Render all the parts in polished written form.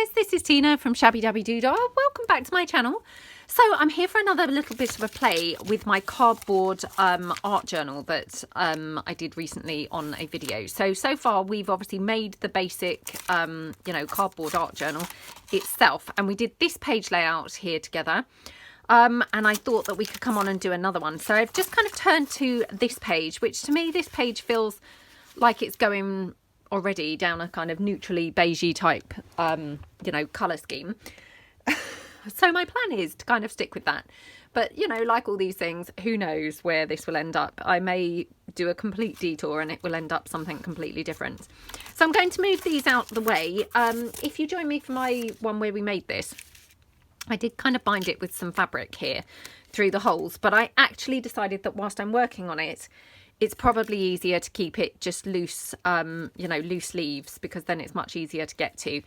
guys, this is Tina from Shabbydabbydoodah. Welcome back to my channel. So I'm here for another little bit of a play with my cardboard art journal that I did recently on a video. So far we've obviously made the basic, you know, cardboard art journal itself, and we did this page layout here together. And I thought that we could come on and do another one. So I've just kind of turned to this page, which to me, this page feels like it's going already down a kind of neutrally beigey type, you know, colour scheme. So my plan is to kind of stick with that. But, you know, like all these things, who knows where this will end up. I may do a complete detour and it will end up something completely different. So I'm going to move these out the way. If you join me for my one where we made this, I did kind of bind it with some fabric here through the holes, but I actually decided that whilst I'm working on it, it's probably easier to keep it just loose, you know, loose leaves, because then it's much easier to get to.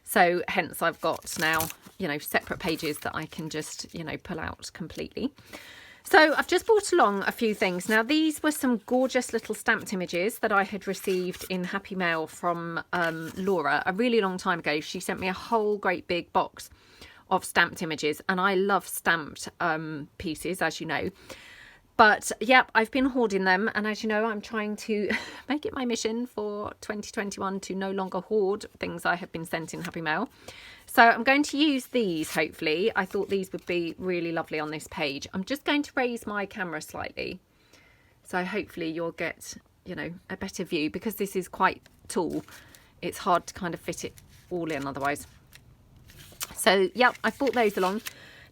So hence I've got now, you know, separate pages that I can just, you know, pull out completely. So I've just brought along a few things. Now these were some gorgeous little stamped images that I had received in Happy Mail from Laura a really long time ago. She sent me a whole great big box of stamped images, and I love stamped pieces, as you know. But yeah, I've been hoarding them, and as you know, I'm trying to make it my mission for 2021 to no longer hoard things I have been sent in Happy Mail. So I'm going to use these, hopefully. I thought these would be really lovely on this page. I'm just going to raise my camera slightly, so hopefully you'll get, you know, a better view, because this is quite tall. It's hard to kind of fit it all in otherwise. So yeah, I brought those along.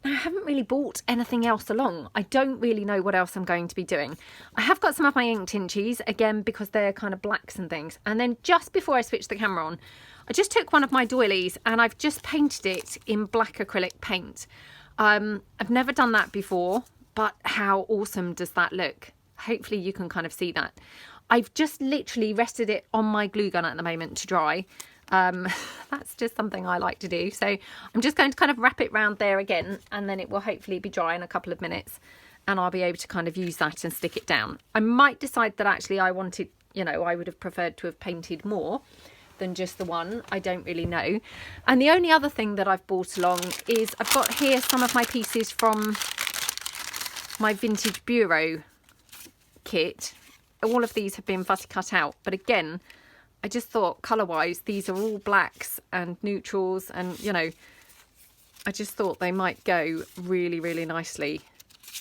Now, I haven't really bought anything else along. I don't really know what else I'm going to be doing. I have got some of my ink tinchies, again, because they're kind of blacks and things. And then just before I switched the camera on, I just took one of my doilies and I've just painted it in black acrylic paint. I've never done that before, but how awesome does that look? Hopefully you can kind of see that. I've just literally rested it on my glue gun at the moment to dry. That's just something I like to do. So I'm just going to kind of wrap it round there again, and then it will hopefully be dry in a couple of minutes, and I'll be able to kind of use that and stick it down. I might decide that actually I wanted, you know, I would have preferred to have painted more than just the one. I don't really know. And the only other thing that I've brought along is I've got here some of my pieces from my vintage bureau kit. All of these have been fussy cut out, but again, I just thought colour-wise, these are all blacks and neutrals, and, you know, I just thought they might go really, really nicely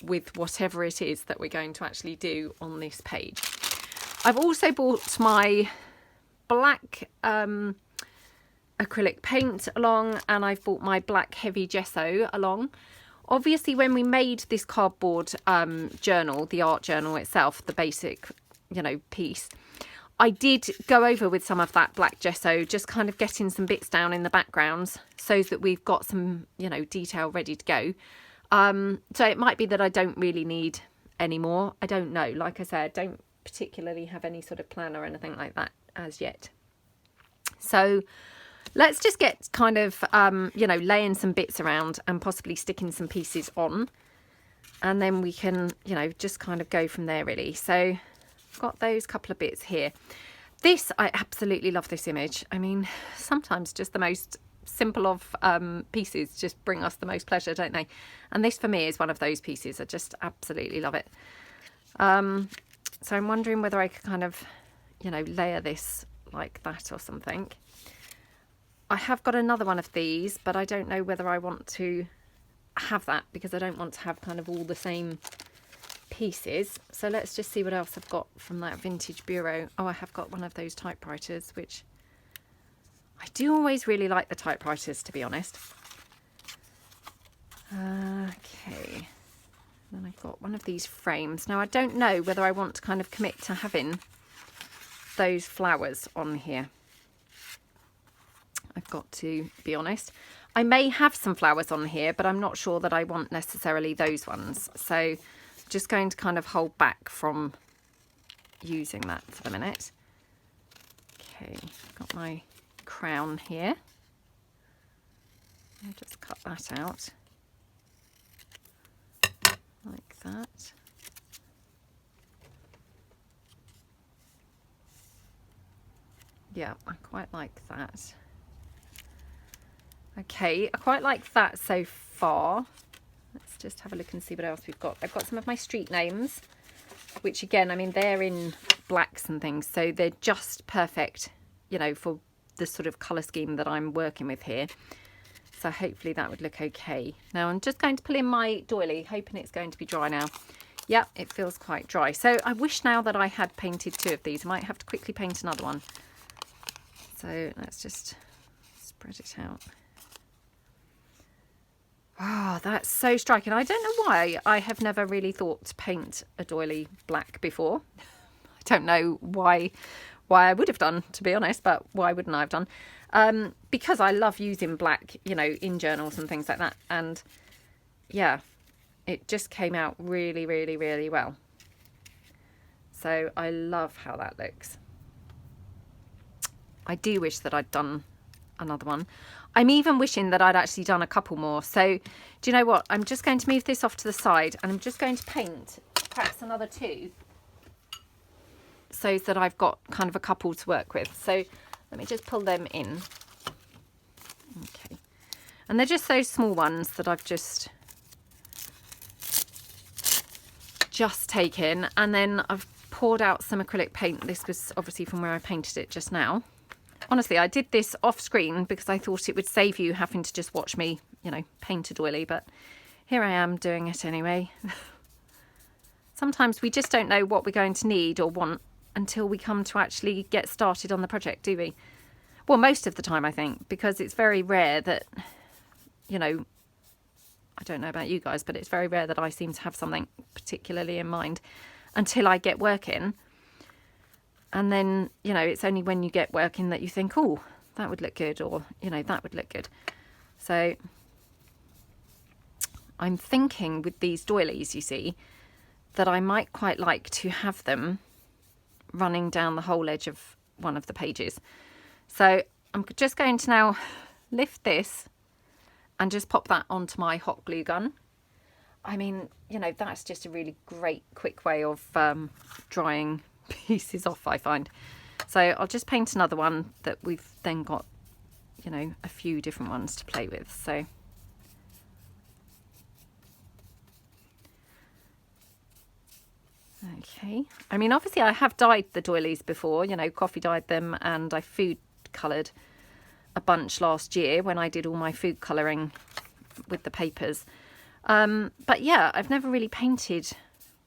with whatever it is that we're going to actually do on this page. I've also bought my black acrylic paint along, and I've bought my black heavy gesso along. Obviously, when we made this cardboard journal, the art journal itself, the basic, you know, piece, I did go over with some of that black gesso, just kind of getting some bits down in the backgrounds so that we've got some, you know, detail ready to go. So it might be that I don't really need any more. I don't know. Like I said, I don't particularly have any sort of plan or anything like that as yet. So let's just get kind of, you know, laying some bits around and possibly sticking some pieces on. And then we can, you know, just kind of go from there really. So got those couple of bits here. This, I absolutely love this image. I mean, sometimes just the most simple of pieces just bring us the most pleasure, don't they? And this for me is one of those pieces. I just absolutely love it. So I'm wondering whether I could kind of, you know, layer this like that or something. I have got another one of these, but I don't know whether I want to have that, because I don't want to have kind of all the same pieces. So let's just see what else I've got from that vintage bureau. Oh, I have got one of those typewriters, which I do always really like the typewriters, to be honest. Okay, then I've got one of these frames. Now I don't know whether I want to kind of commit to having those flowers on here. I've got to be honest. I may have some flowers on here, but I'm not sure that I want necessarily those ones. So just going to kind of hold back from using that for the minute. Okay, got my crown here. I'll just cut that out like that. Yeah, I quite like that. Okay, I quite like that so far. Let's just have a look and see what else we've got. I've got some of my street names, which again, I mean, they're in blacks and things, so they're just perfect, you know, for the sort of colour scheme that I'm working with here. So hopefully that would look okay. Now I'm just going to pull in my doily, hoping it's going to be dry now. Yep, it feels quite dry. So I wish now that I had painted 2 of these. I might have to quickly paint another one. So let's just spread it out. Oh, that's so striking. I don't know why I have never really thought to paint a doily black before. I don't know why I would have done, to be honest, but why wouldn't I have done? Because I love using black, you know, in journals and things like that. And yeah, it just came out really, really, really well. So I love how that looks. I do wish that I'd done another one. I'm even wishing that I'd actually done a couple more. So do you know what? I'm just going to move this off to the side and I'm just going to paint perhaps another 2 so that I've got kind of a couple to work with. So let me just pull them in. Okay. And they're just those small ones that I've just taken, and then I've poured out some acrylic paint. This was obviously from where I painted it just now. Honestly, I did this off screen because I thought it would save you having to just watch me, you know, paint a doily, but here I am doing it anyway. Sometimes we just don't know what we're going to need or want until we come to actually get started on the project, do we? Well, most of the time, I think, because it's very rare that, you know, I don't know about you guys, but it's very rare that I seem to have something particularly in mind until I get working. And then, you know, it's only when you get working that you think, oh, that would look good, or, you know, that would look good. So I'm thinking with these doilies, you see, that I might quite like to have them running down the whole edge of one of the pages. So I'm just going to now lift this and just pop that onto my hot glue gun. I mean, you know, that's just a really great quick way of drying pieces off, I find. So I'll just paint another one that we've then got, you know, a few different ones to play with. So okay, I mean, obviously I have dyed the doilies before, you know, coffee dyed them, and I food coloured a bunch last year when I did all my food colouring with the papers. But yeah, I've never really painted,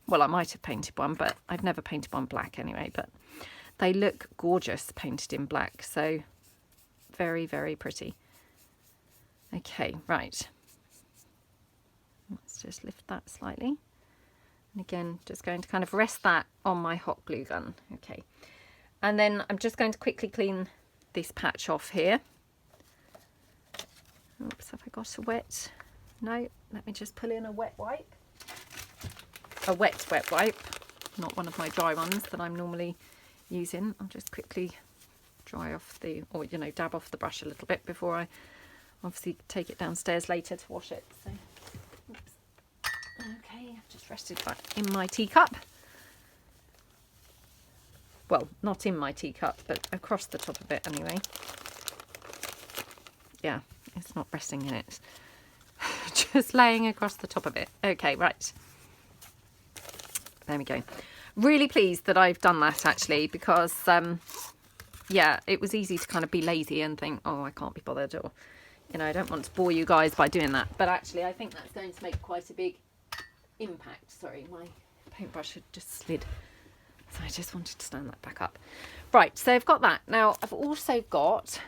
well, I might have painted one, but I've never painted one black anyway, but they look gorgeous painted in black. So very, very pretty. Okay, right. Let's just lift that slightly. And again, just going to kind of rest that on my hot glue gun. Okay. And then I'm just going to quickly clean this patch off here. Oops, have I got a wet? No, let me just pull in a wet wipe. A wet wipe, not one of my dry ones that I'm normally using. I'll just quickly dry off the, or, you know, dab off the brush a little bit before I obviously take it downstairs later to wash it. So, oops. Okay, I've just rested that in my teacup. Well, not in my teacup, but across the top of it anyway. Yeah, it's not resting in it. Just laying across the top of it. Okay, right. There we go. Really pleased that I've done that actually, because yeah, it was easy to kind of be lazy and think, oh, I can't be bothered, or, you know, I don't want to bore you guys by doing that. But actually, I think that's going to make quite a big impact. Sorry, my paintbrush had just slid. So I just wanted to stand that back up. Right, so I've got that. Now, I've also got,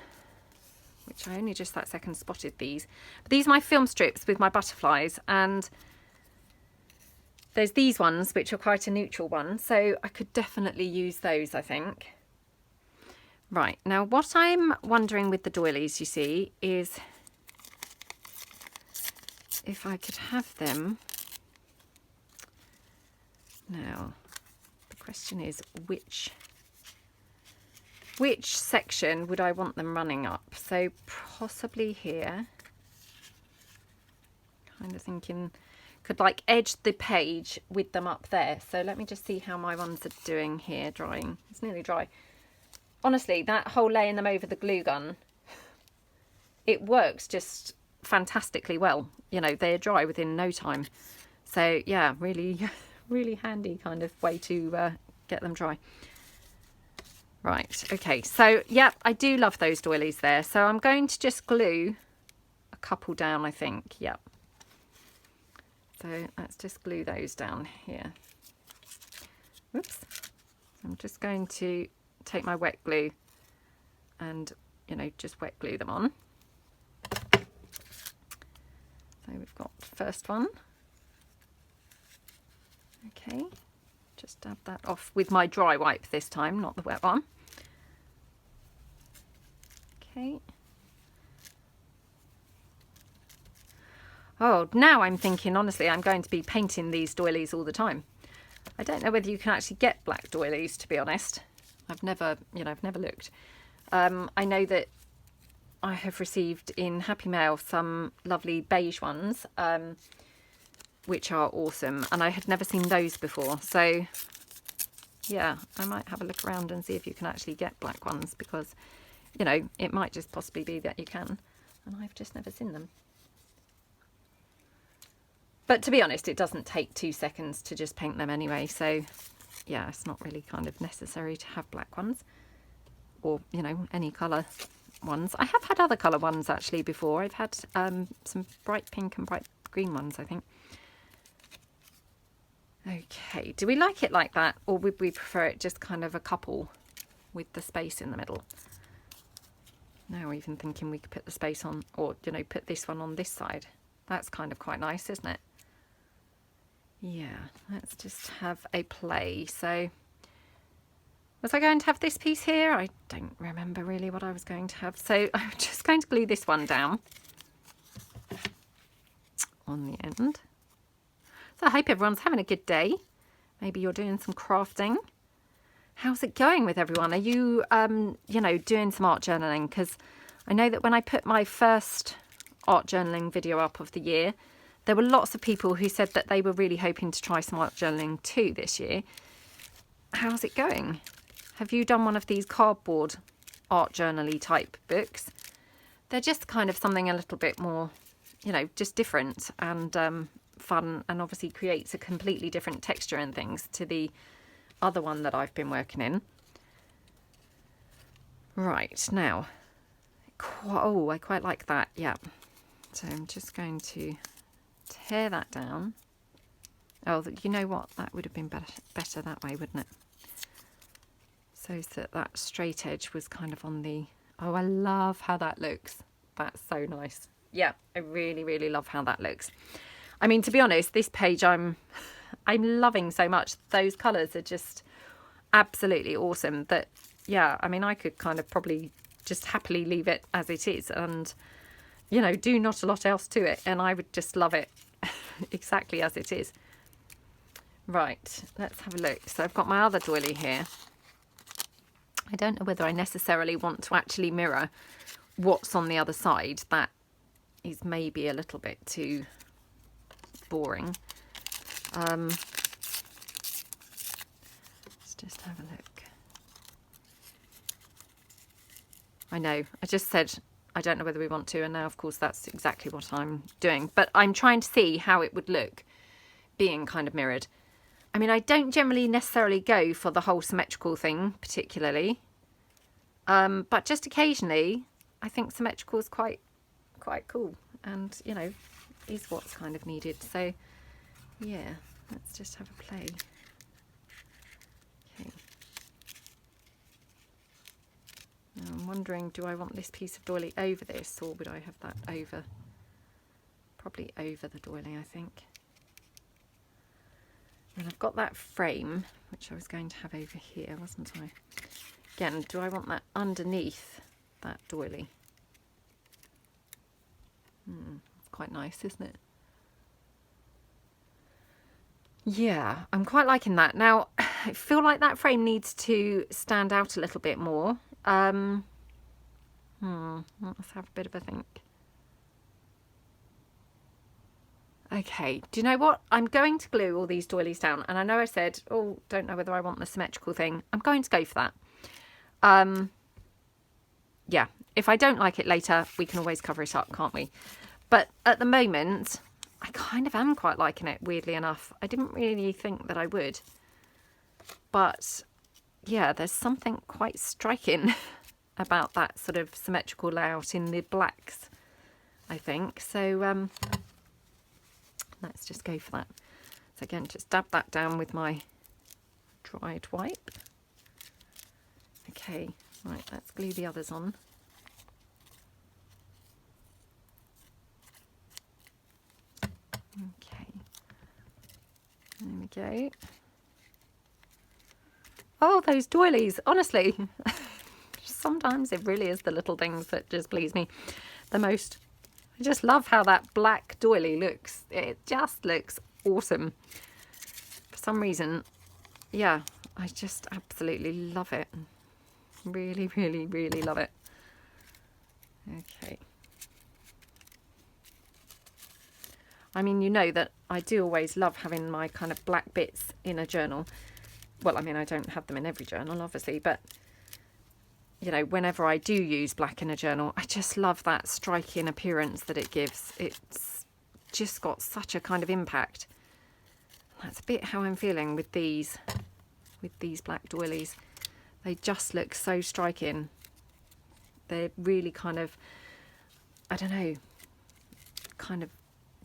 which I only just that second spotted these, but these are my film strips with my butterflies, and there's these ones which are quite a neutral one, so I could definitely use those, I think. Right, now what I'm wondering with the doilies, you see, is if I could have them. Now, the question is which section would I want them running up? So possibly here. Kind of thinking could like edge the page with them up there. So let me just see how my ones are doing here, drying. It's nearly dry. Honestly, that whole laying them over the glue gun it works just fantastically well. You know, they're dry within no time. So yeah, really, really handy kind of way to get them dry. Right, okay, so yeah, I do love those doilies there. So I'm going to just glue a couple down, I think. Yep. So let's just glue those down here. Whoops. I'm just going to take my wet glue and, you know, just wet glue them on. So we've got the first one. Okay, just dab that off with my dry wipe this time, not the wet one. Okay. Oh, now I'm thinking, honestly, I'm going to be painting these doilies all the time. I don't know whether you can actually get black doilies, to be honest. I've never looked. I know that I have received in Happy Mail some lovely beige ones, which are awesome. And I had never seen those before. So, yeah, I might have a look around and see if you can actually get black ones, because, you know, it might just possibly be that you can. And I've just never seen them. But to be honest, it doesn't take 2 seconds to just paint them anyway. So, yeah, it's not really kind of necessary to have black ones. Or, you know, any colour ones. I have had other colour ones actually before. I've had some bright pink and bright green ones, I think. Okay, do we like it like that? Or would we prefer it just kind of a couple with the space in the middle? Now even thinking we could put the space on, or, you know, put this one on this side. That's kind of quite nice, isn't it? Yeah, let's just have a play. So, was I going to have this piece here? I don't remember really what I was going to have. So I'm just going to glue this one down on the end. So I hope everyone's having a good day. Maybe you're doing some crafting. How's it going with everyone? Are you, you know, doing some art journaling? Because I know that when I put my first art journaling video up of the year, there were lots of people who said that they were really hoping to try some art journaling too this year. How's it going? Have you done one of these cardboard art journal-y type books? They're just kind of something a little bit more, you know, just different and fun, and obviously creates a completely different texture and things to the other one that I've been working in. Right, now, oh, I quite like that, yeah. So I'm just going to tear that down. Oh, you know what? That would have been better that way, wouldn't it? So that straight edge was kind of on the... Oh, I love how that looks. That's so nice. Yeah, I really, really love how that looks. I mean, to be honest, this page I'm loving so much. Those colours are just absolutely awesome. That, yeah, I mean, I could kind of probably just happily leave it as it is and, you know, do not a lot else to it. And I would just love it exactly as it is. Right, let's have a look. So I've got my other doily here. I don't know whether I necessarily want to actually mirror what's on the other side. That is maybe a little bit too boring. Let's just have a look. I know, I just said I don't know whether we want to, and now of course that's exactly what I'm doing. But I'm trying to see how it would look being kind of mirrored. I mean, I don't generally necessarily go for the whole symmetrical thing particularly, but just occasionally I think symmetrical is quite cool, and, you know, is what's kind of needed. So yeah, let's just have a play. Okay. Now I'm wondering, do I want this piece of doily over this, or would I have that over? Probably over the doily, I think. And I've got that frame, which I was going to have over here, wasn't I? Again, do I want that underneath that doily? It's quite nice, isn't it? Yeah, I'm quite liking that. Now, I feel like that frame needs to stand out a little bit more. Let's have a bit of a think. Okay, do you know what? I'm going to glue all these doilies down. And I know I said, oh, don't know whether I want the symmetrical thing. I'm going to go for that. yeah, if I don't like it later, we can always cover it up, can't we? But at the moment, I kind of am quite liking it, weirdly enough. I didn't really think that I would. But yeah, there's something quite striking about that sort of symmetrical layout in the blacks, I think. So let's just go for that. So again, just dab that down with my dried wipe. Okay, right, let's glue the others on. Okay, there we go. Oh, those doilies, honestly. Sometimes it really is the little things that just please me the most. I just love how that black doily looks. It just looks awesome. For some reason, yeah, I just absolutely love it. Really, really, really love it. Okay. I mean, you know that I do always love having my kind of black bits in a journal. Well, I mean, I don't have them in every journal, obviously, but, you know, whenever I do use black in a journal, I just love that striking appearance that it gives. It's just got such a kind of impact. That's a bit how I'm feeling with these black doilies. They just look so striking. They're really kind of, I don't know, kind of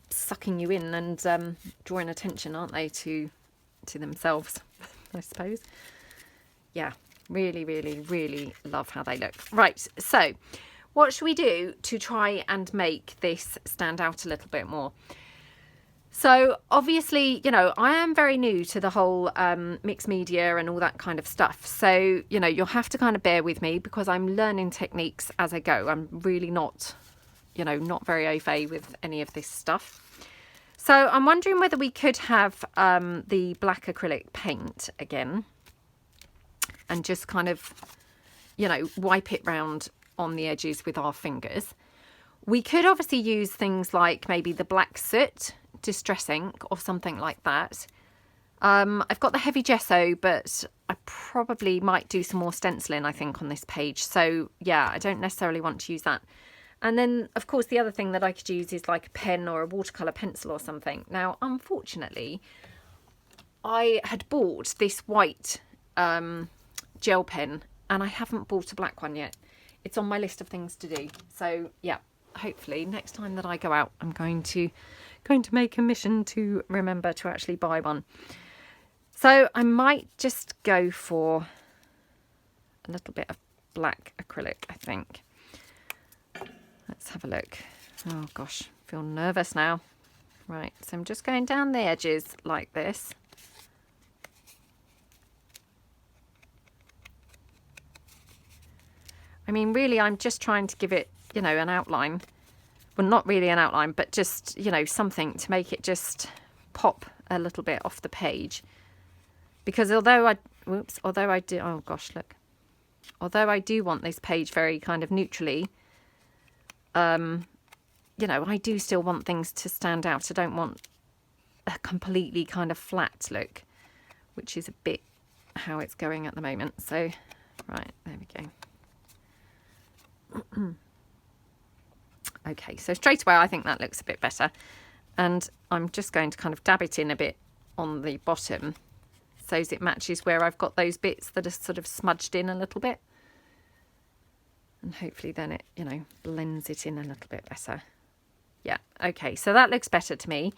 sucking you in and drawing attention, aren't they, to themselves, I suppose. Yeah, really, really, really love how they look. Right, so what should we do to try and make this stand out a little bit more? So obviously, you know, I am very new to the whole mixed media and all that kind of stuff. So, you know, you'll have to kind of bear with me because I'm learning techniques as I go. I'm really not, you know, not very au fait with any of this stuff. So I'm wondering whether we could have the black acrylic paint again and just kind of, you know, wipe it round on the edges with our fingers. We could obviously use things like maybe the black soot, distress ink or something like that. I've got the heavy gesso, but I probably might do some more stenciling, I think, on this page. So yeah, I don't necessarily want to use that. And then, of course, the other thing that I could use is like a pen or a watercolor pencil or something. Now, unfortunately, I had bought this white gel pen and I haven't bought a black one yet. It's on my list of things to do. So yeah, hopefully next time that I go out, I'm going to make a mission to remember to actually buy one. So I might just go for a little bit of black acrylic, I think. Let's have a look. Oh gosh, I feel nervous now. Right, so I'm just going down the edges like this. I mean, really, I'm just trying to give it, you know, an outline. Well, not really an outline, but just, you know, something to make it just pop a little bit off the page. Because although I do, oh gosh, look. Although I do want this page very kind of neutrally, you know, I do still want things to stand out. I don't want a completely kind of flat look, which is a bit how it's going at the moment. So, right, there we go. Okay, so straight away I think that looks a bit better. And I'm just going to kind of dab it in a bit on the bottom so as it matches where I've got those bits that are sort of smudged in a little bit. And hopefully then it, you know, blends it in a little bit better. Yeah, okay, so that looks better to me.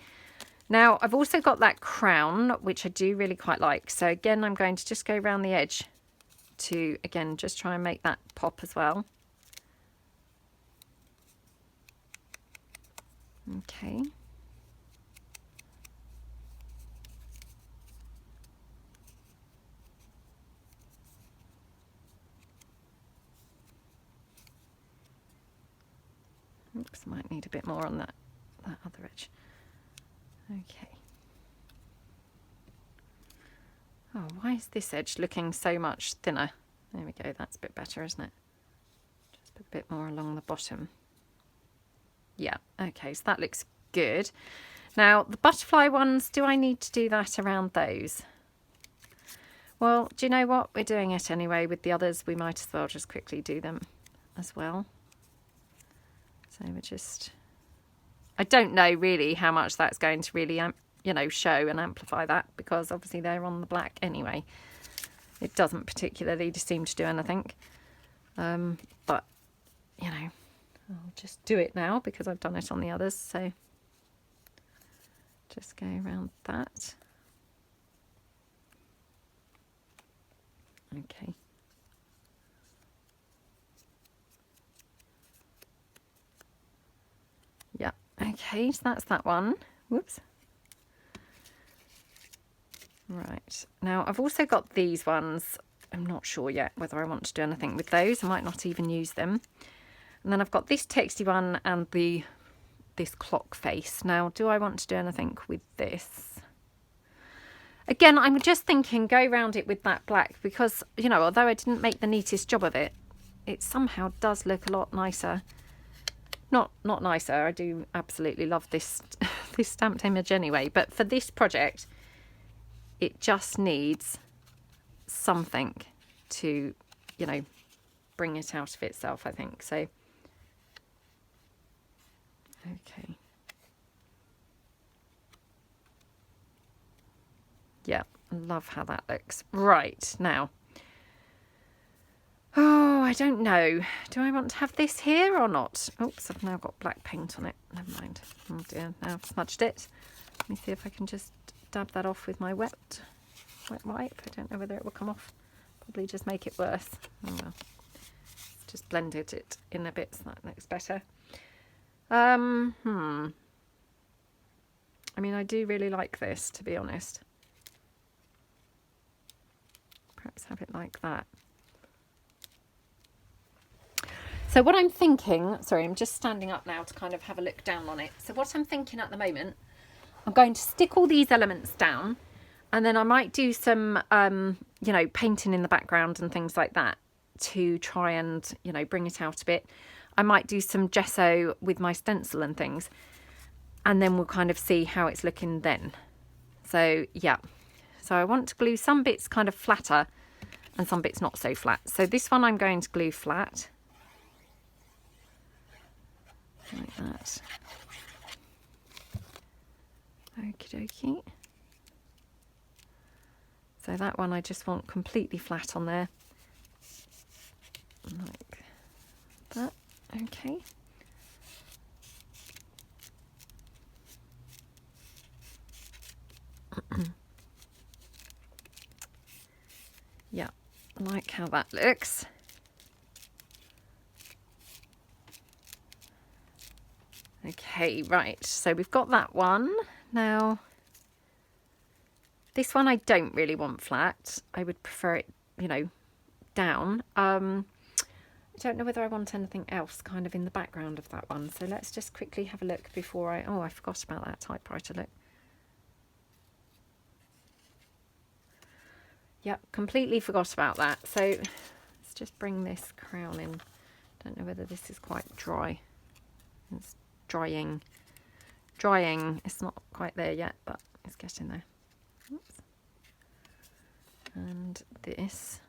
Now, I've also got that crown, which I do really quite like. So again, I'm going to just go around the edge to, again, just try and make that pop as well. Okay. Oops, might need a bit more on that other edge. Okay. Oh, why is this edge looking so much thinner? There we go, that's a bit better, isn't it? Just a bit more along the bottom. Yeah, okay, so that looks good. Now, the butterfly ones, do I need to do that around those? Well, do you know what? We're doing it anyway with the others. We might as well just quickly do them as well. So we're just, I don't know really how much that's going to really, you know, show and amplify that, because obviously they're on the black anyway. It doesn't particularly seem to do anything. But, you know, I'll just do it now because I've done it on the others. So just go around that. Okay. Yeah. Okay, so that's that one. Whoops. Right. Now I've also got these ones. I'm not sure yet whether I want to do anything with those. I might not even use them. And then I've got this texty one and this clock face. Now, do I want to do anything with this? Again, I'm just thinking go around it with that black, because, you know, although I didn't make the neatest job of it, it somehow does look a lot nicer. Not nicer. I do absolutely love this this stamped image anyway, but for this project, it just needs something to, you know, bring it out of itself, I think. So, okay. Yeah, I love how that looks. Right, now. Oh, I don't know. Do I want to have this here or not? Oops, I've now got black paint on it. Never mind. Oh dear, now I've smudged it. Let me see if I can just dab that off with my wet wipe. I don't know whether it will come off. Probably just make it worse. Oh well. Just blended it in a bit so that looks better. I mean, I do really like this, to be honest. Perhaps have it like that. So what I'm thinking, sorry, I'm just standing up now to kind of have a look down on it. So what I'm thinking at the moment, I'm going to stick all these elements down, and then I might do some, you know, painting in the background and things like that to try and, you know, bring it out a bit. I might do some gesso with my stencil and things, and then we'll kind of see how it's looking then. So, yeah. So I want to glue some bits kind of flatter and some bits not so flat. So this one I'm going to glue flat. Like that. Okie dokie. So that one I just want completely flat on there. Like that. Okay. Yeah, I like how that looks. Okay, right, so we've got that one. Now, this one I don't really want flat. I would prefer it, you know, down. I don't know whether I want anything else kind of in the background of that one. So let's just quickly have a look before I... Oh, I forgot about that typewriter look. Yep, completely forgot about that. So let's just bring this crown in. Don't know whether this is quite dry. It's drying. It's not quite there yet, but it's getting there. Oops. And this.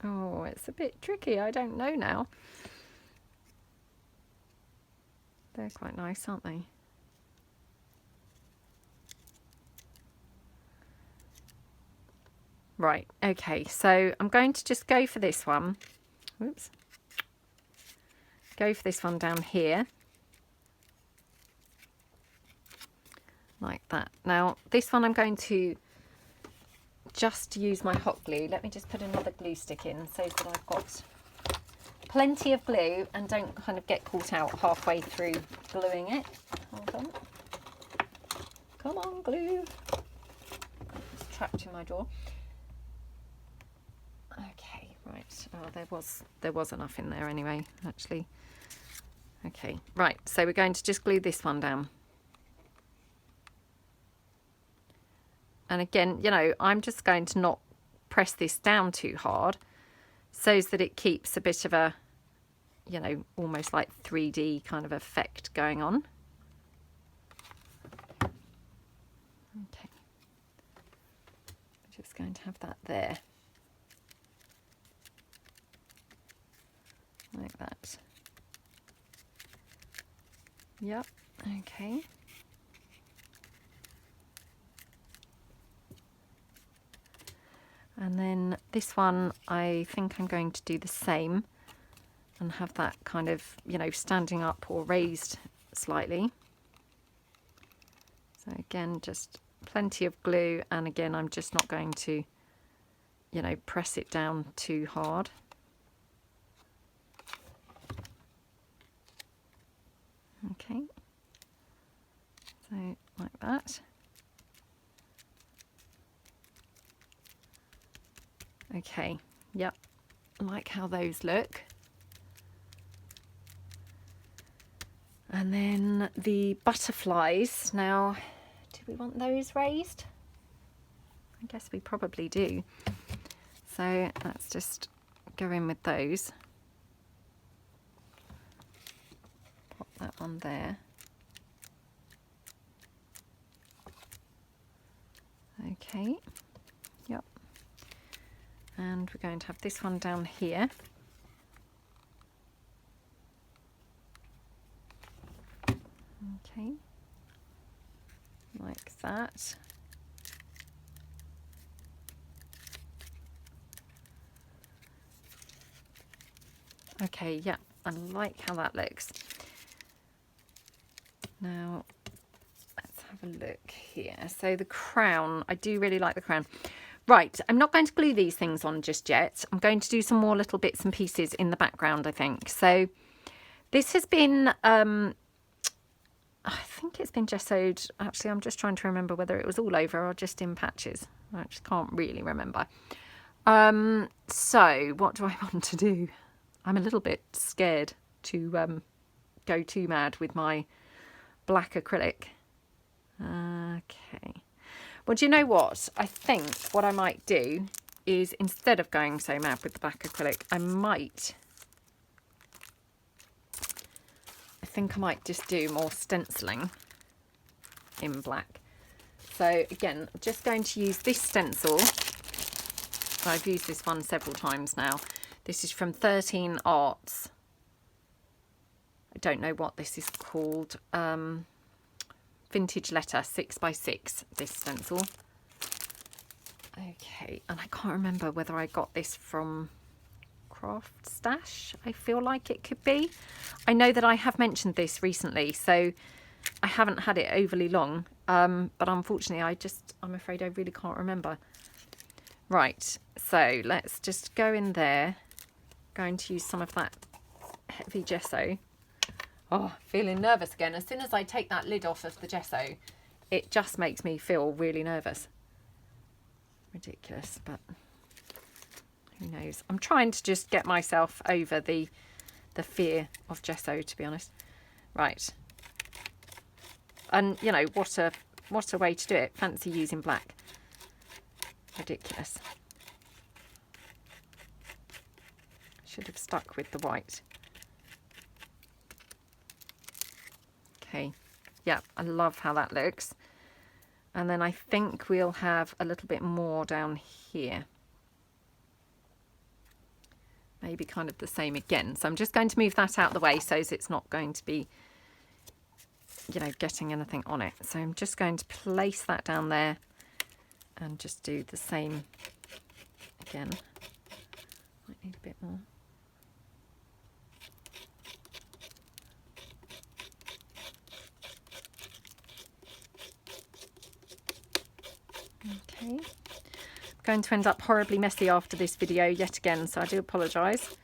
Oh, it's a bit tricky. I don't know now. They're quite nice, aren't they? Right, okay, so I'm going to just go for this one. Whoops. Go for this one down here. Like that. Now, this one I'm going to just use my hot glue. Let me just put another glue stick in so that I've got plenty of glue and don't kind of get caught out halfway through gluing it. Hold on. Come on, glue. It's trapped in my drawer. Okay, right. Oh, there was enough in there anyway, actually. Okay, right. So we're going to just glue this one down. And again, you know, I'm just going to not press this down too hard so that it keeps a bit of a, you know, almost like 3D kind of effect going on. Okay, just going to have that there, like that. Yep, okay. And then this one, I think I'm going to do the same and have that kind of, you know, standing up or raised slightly. So again, just plenty of glue, and again, I'm just not going to, you know, press it down too hard. Okay, so like that. Okay, yep, I like how those look. And then the butterflies, now, do we want those raised? I guess we probably do. So let's just go in with those. Pop that on there. Okay, yep. And we're going to have this one down here. Okay, like that. Okay, yeah, I like how that looks. Now, let's have a look here. So the crown, I do really like the crown. Right, I'm not going to glue these things on just yet. I'm going to do some more little bits and pieces in the background, I think. So this has been, I think it's been gessoed. Actually, I'm just trying to remember whether it was all over or just in patches. I just can't really remember. So what do I want to do? I'm a little bit scared to go too mad with my black acrylic. Okay. Well, do you know what? I think what I might do is, instead of going so mad with the black acrylic, I think I might just do more stenciling in black. So again, I'm just going to use this stencil. I've used this one several times now. This is from 13 Arts. I don't know what this is called. Vintage Letter 6x6, this stencil. Okay, and I can't remember whether I got this from Craft Stash. I feel like it could be. I know that I have mentioned this recently, so I haven't had it overly long. But unfortunately, I'm afraid I really can't remember. Right, so let's just go in there. Going to use some of that heavy gesso. Oh, feeling nervous again. As soon as I take that lid off of the gesso, it just makes me feel really nervous. Ridiculous, but who knows. I'm trying to just get myself over the fear of gesso, to be honest. Right. And, you know, what a way to do it. Fancy using black. Ridiculous. Should have stuck with the white. Okay, yeah, I love how that looks. And then I think we'll have a little bit more down here. Maybe kind of the same again. So I'm just going to move that out of the way so it's not going to be, you know, getting anything on it. So I'm just going to place that down there and just do the same again. Might need a bit more. Okay, I'm going to end up horribly messy after this video yet again, so I do apologise.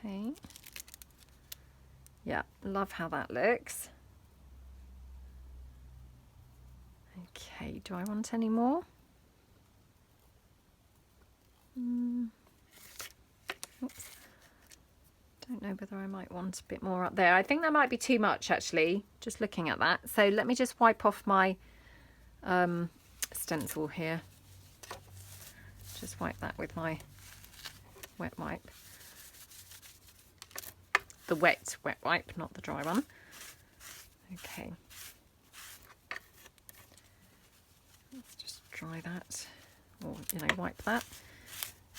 Okay, yeah, love how that looks. Okay, do I want any more? Oops. Don't know whether I might want a bit more up there. I think that might be too much, actually, just looking at that. So let me just wipe off my stencil here. Just wipe that with my wet wipe. the wet wipe, not the dry one. Okay. Let's just dry that, or, you know, wipe that.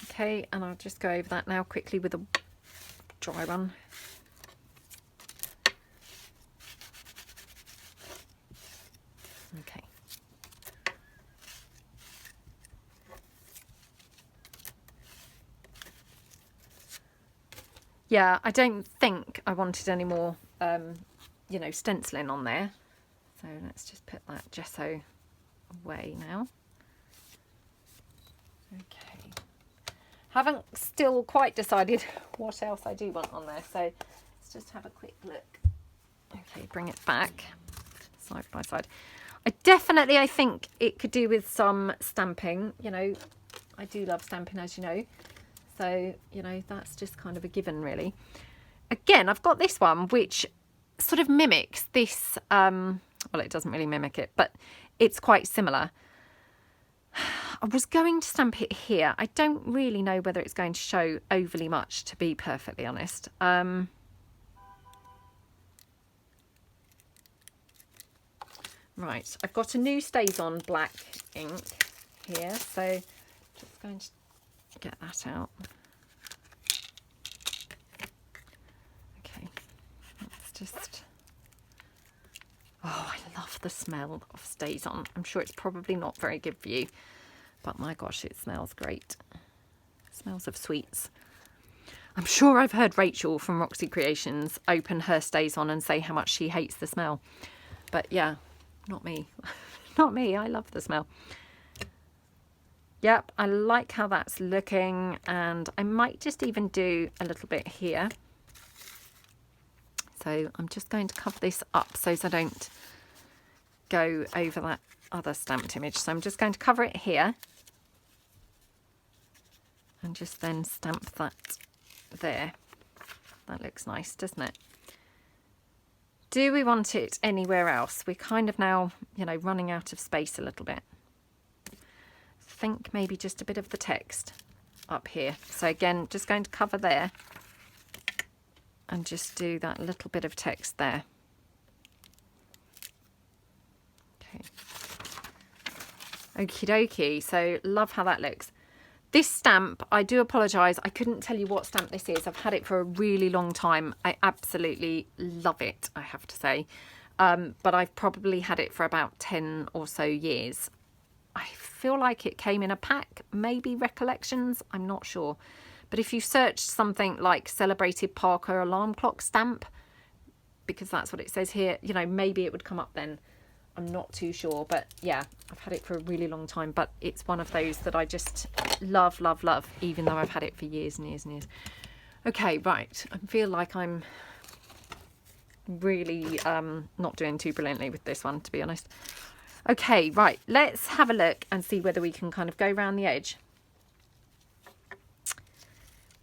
Okay, and I'll just go over that now quickly with a dry one. Okay. Yeah, I don't think I wanted any more, you know, stenciling on there. So let's just put that gesso away now. Okay. Haven't still quite decided what else I do want on there. So let's just have a quick look. Okay, bring it back side by side. I think it could do with some stamping. You know, I do love stamping, as you know. So, you know, that's just kind of a given, really. Again, I've got this one, which sort of mimics this. Well, it doesn't really mimic it, but it's quite similar. I was going to stamp it here. I don't really know whether it's going to show overly much, to be perfectly honest. Right, I've got a new StazOn black ink here, so just going to get that out. Okay, let's just... Oh, I love the smell of StazOn. I'm sure it's probably not very good for you, but my gosh, it smells great. It smells of sweets. I'm sure I've heard Rachel from Roxy Creations open her StazOn and say how much she hates the smell. But yeah, not me. Not me. I love the smell. Yep, I like how that's looking, and I might just even do a little bit here. So I'm just going to cover this up so I don't go over that other stamped image. So I'm just going to cover it here and just then stamp that there. That looks nice, doesn't it? Do we want it anywhere else? We're kind of now, you know, running out of space a little bit. I think maybe just a bit of the text up here. So again, just going to cover there and just do that little bit of text there. Okay. Okie dokie. So love how that looks. This stamp, I do apologise, I couldn't tell you what stamp this is. I've had it for a really long time. I absolutely love it, I have to say. But I've probably had it for about 10 or so years. I feel like it came in a pack, maybe Recollections, I'm not sure. But if you searched something like Celebrated Parker Alarm Clock Stamp, because that's what it says here, you know, maybe it would come up then. I'm not too sure, but yeah, I've had it for a really long time, but it's one of those that I just love, love, love, even though I've had it for years and years and years. Okay, right, I feel like I'm really not doing too brilliantly with this one, to be honest. Okay, right, let's have a look and see whether we can kind of go around the edge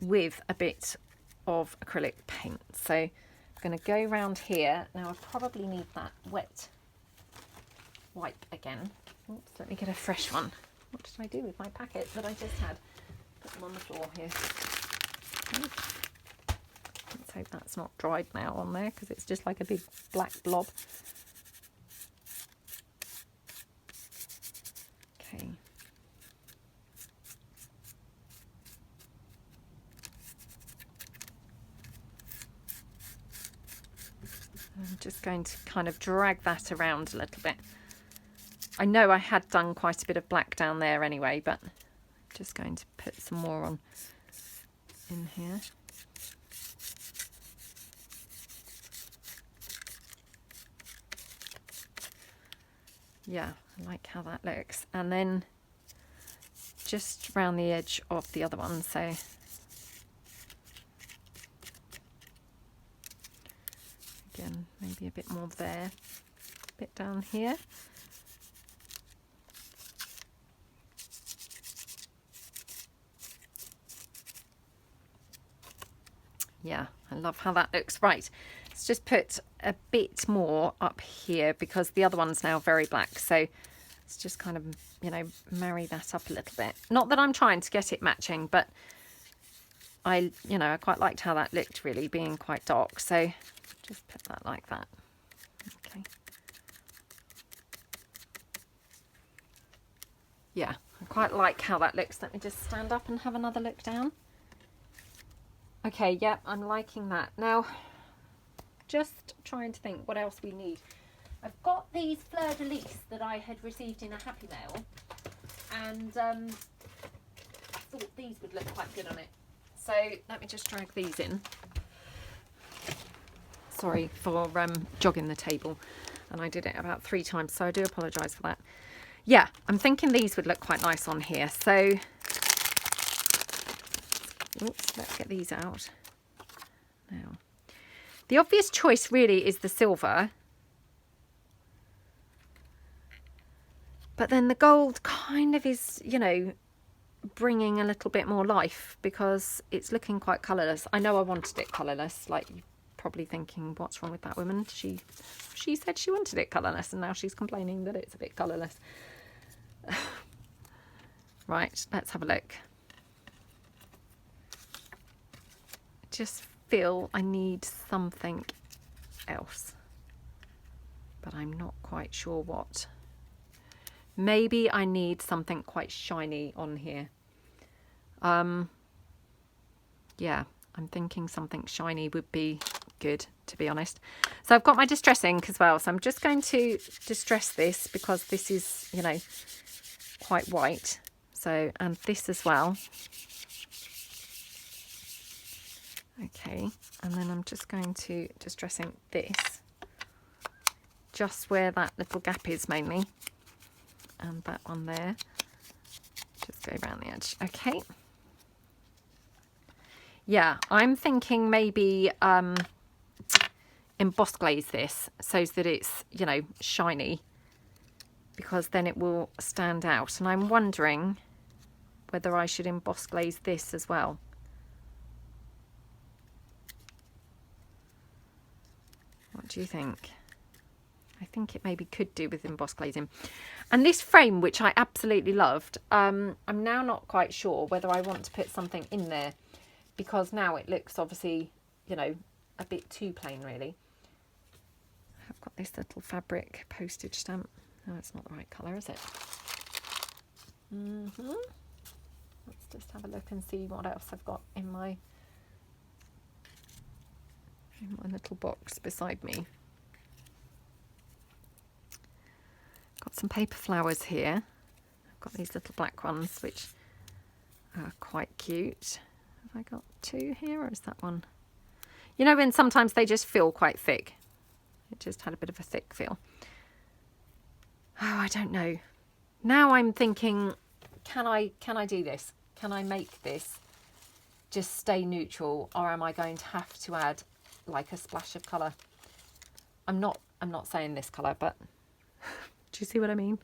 with a bit of acrylic paint. So I'm going to go around here. Now I probably need that wet wipe again. Oops, let me get a fresh one. What did I do with my packet that I just had? Put them on the floor here. Let's hope that's not dried now on there, because it's just like a big black blob. Okay. I'm just going to kind of drag that around a little bit. I know I had done quite a bit of black down there anyway, but I'm just going to put some more on in here. Yeah, I like how that looks. And then just around the edge of the other one, so again, maybe a bit more there, a bit down here. Yeah, I love how that looks. Right, let's just put a bit more up here because the other one's now very black. So let's just kind of, you know, marry that up a little bit. Not that I'm trying to get it matching, but I quite liked how that looked, really, being quite dark. So just put that like that. Okay. Yeah, I quite like how that looks. Let me just stand up and have another look down. Okay, yeah, I'm liking that. Now, just trying to think what else we need. I've got these Fleur De Lis that I had received in a Happy Mail, and I thought these would look quite good on it. So let me just drag these in. Sorry for jogging the table, and I did it about 3 times, so I do apologise for that. Yeah, I'm thinking these would look quite nice on here. So, oops, let's get these out. Now, the obvious choice really is the silver. But then the gold kind of is, bringing a little bit more life because it's looking quite colourless. I know I wanted it colourless, like you're probably thinking, what's wrong with that woman? She said she wanted it colourless and now she's complaining that it's a bit colourless. Right, let's have a look. I just feel I need something else, but I'm not quite sure what. Maybe I need something quite shiny on here. Yeah, I'm thinking something shiny would be good, to be honest. So I've got my distress ink as well. So I'm just going to distress this because this is, quite white. So, and this as well. Okay, and then I'm just going to distress ink this. Just where that little gap is mainly. And that one there, just go around the edge. Okay, yeah, I'm thinking maybe emboss glaze this so that it's shiny, because then it will stand out. And I'm wondering whether I should emboss glaze this as well. What do you think? I think it maybe could do with emboss glazing. And this frame, which I absolutely loved, I'm now not quite sure whether I want to put something in there, because now it looks obviously, a bit too plain really. I've got this little fabric postage stamp. No, it's not the right colour, is it? Let's just have a look and see what else I've got in my little box beside me. Got some paper flowers here. I've got these little black ones, which are quite cute. Have I got 2 here, or is that one? When sometimes they just feel quite thick. It just had a bit of a thick feel. Oh, I don't know. Now I'm thinking, can I do this? Can I make this just stay neutral, or am I going to have to add like a splash of colour? I'm not saying this colour, but do you see what I mean?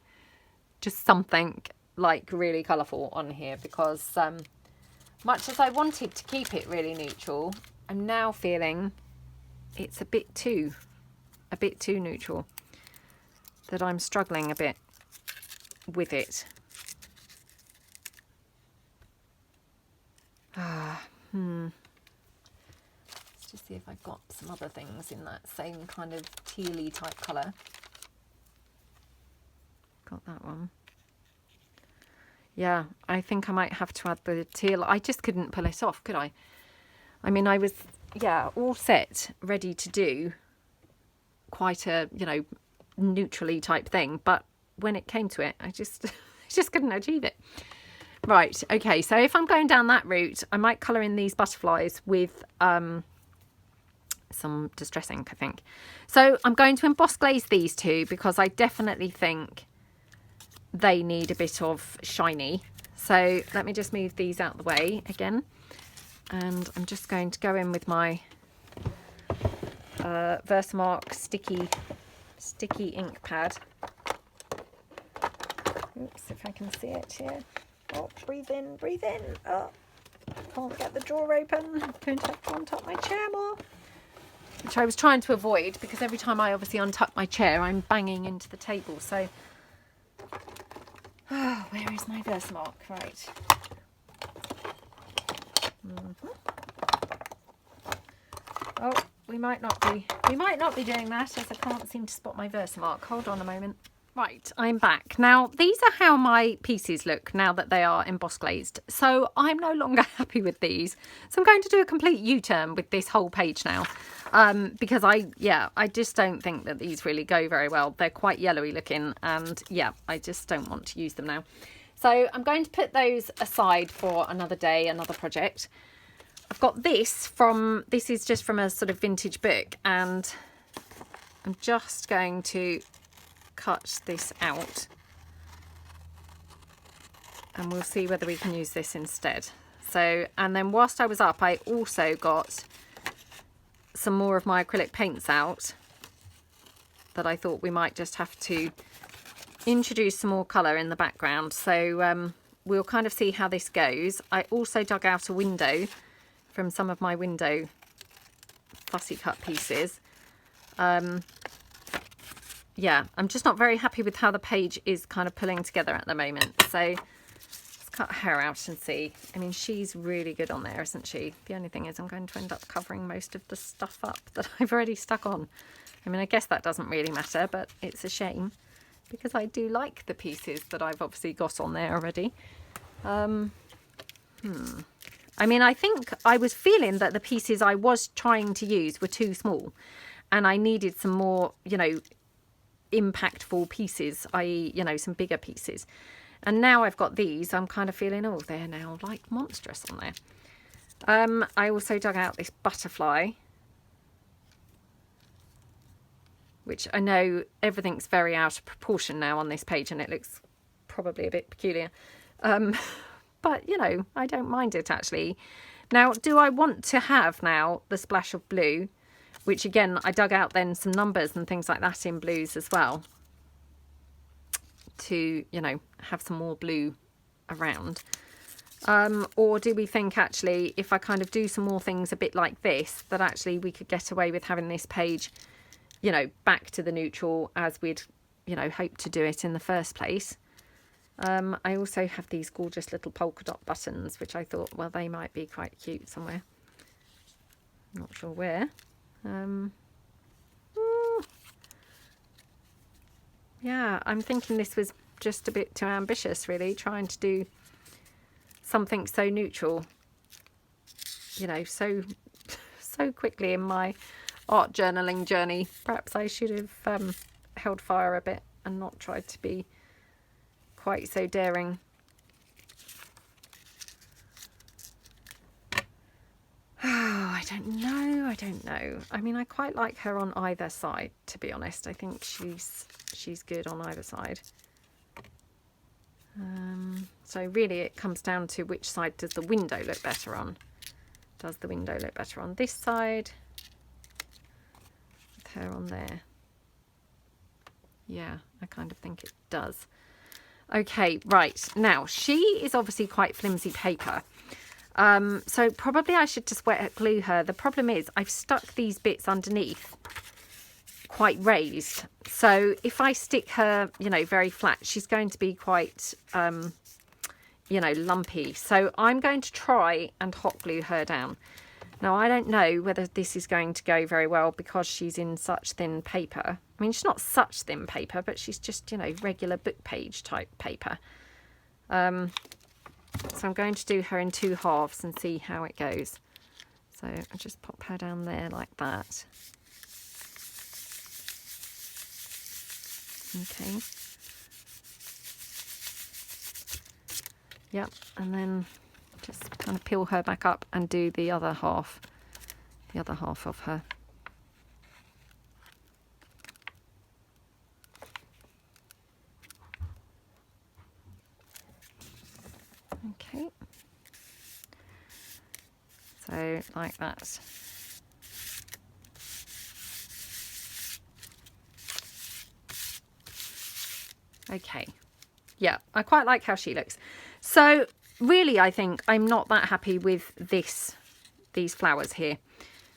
Just something like really colourful on here, because much as I wanted to keep it really neutral, I'm now feeling it's a bit too neutral, that I'm struggling a bit with it. Let's just see if I've got some other things in that same kind of tealy type colour. Got that one. Yeah, I think I might have to add the teal. I just couldn't pull it off, could I? I mean, I was, all set, ready to do quite a, neutrally type thing. But when it came to it, I just couldn't achieve it. Right, okay, so if I'm going down that route, I might colour in these butterflies with some distress ink, I think. So I'm going to emboss glaze these 2 because I definitely think they need a bit of shiny. So let me just move these out of the way again, and I'm just going to go in with my Versamark sticky ink pad. Oops, if I can see it here. Oh, breathe in, breathe in. Oh, can't get the drawer open. I'm going to have to untuck my chair more, which I was trying to avoid, because every time I obviously untuck my chair, I'm banging into the table. So, where is my Versamark? Right. Oh, we might not be doing that, as I can't seem to spot my Versamark. Hold on a moment. Right, I'm back. Now, these are how my pieces look now that they are embossed glazed. So I'm no longer happy with these. So I'm going to do a complete U-turn with this whole page now. Because I just don't think that these really go very well. They're quite yellowy looking, and yeah, I just don't want to use them now. So I'm going to put those aside for another day, another project. I've got this is just from a sort of vintage book, and I'm just going to cut this out, and we'll see whether we can use this instead. So, and then whilst I was up, I also got some more of my acrylic paints out that I thought we might just have to introduce some more colour in the background. So we'll kind of see how this goes. I also dug out a window from some of my window fussy cut pieces. Yeah, I'm just not very happy with how the page is kind of pulling together at the moment. So let's cut her out and see. I mean, she's really good on there, isn't she? The only thing is I'm going to end up covering most of the stuff up that I've already stuck on. I mean, I guess that doesn't really matter, but it's a shame because I do like the pieces that I've obviously got on there already. I mean, I think I was feeling that the pieces I was trying to use were too small, and I needed some more, you know, impactful pieces, i.e., you know, some bigger pieces. And now I've got these, I'm kind of feeling, oh, they're now like monstrous on there. I also dug out this butterfly, which I know everything's very out of proportion now on this page, and it looks probably a bit peculiar. But, you know, I don't mind it actually. Now, do I want to have now the splash of blue? Which again, I dug out then some numbers and things like that in blues as well. To, you know, have some more blue around. Or do we think actually, if I kind of do some more things a bit like this, that actually we could get away with having this page, you know, back to the neutral as we'd, you know, hoped to do it in the first place. I also have these gorgeous little polka dot buttons, which I thought, well, they might be quite cute somewhere. Not sure where. Yeah, I'm thinking this was just a bit too ambitious, really, trying to do something so neutral, you know, so quickly in my art journaling journey. Perhaps I should have held fire a bit and not tried to be quite so daring. Oh, I don't know. I mean, I quite like her on either side, to be honest. I think she's good on either side. So really it comes down to which side does the window look better on. Does the window look better on this side? With her on there. Yeah, I kind of think it does. Okay, right. Now, she is obviously quite flimsy paper. So probably I should just wet glue her. The problem is I've stuck these bits underneath quite raised. So if I stick her, you know, very flat, she's going to be quite, you know, lumpy. So I'm going to try and hot glue her down. Now, I don't know whether this is going to go very well because she's in such thin paper. I mean, she's not such thin paper, but she's just, you know, regular book page type paper. So I'm going to do her in 2 halves and see how it goes. So I just pop her down there like that. Okay. Yep, and then just kind of peel her back up and do the other half of her. Okay, so like that. Okay, yeah, I quite like how she looks. So really, I think I'm not that happy with these flowers here.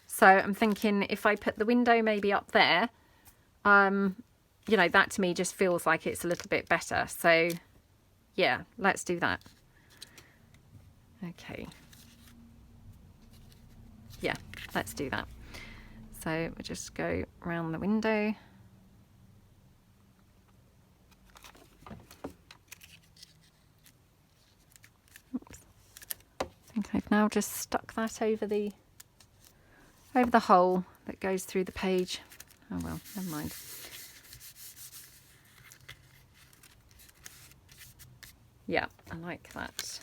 So I'm thinking if I put the window maybe up there, you know, that to me just feels like it's a little bit better. So yeah, let's do that. Okay. Yeah, let's do that. So we'll just go around the window. Oops. I think I've now just stuck that over the hole that goes through the page. Oh well, never mind. Yeah, I like that.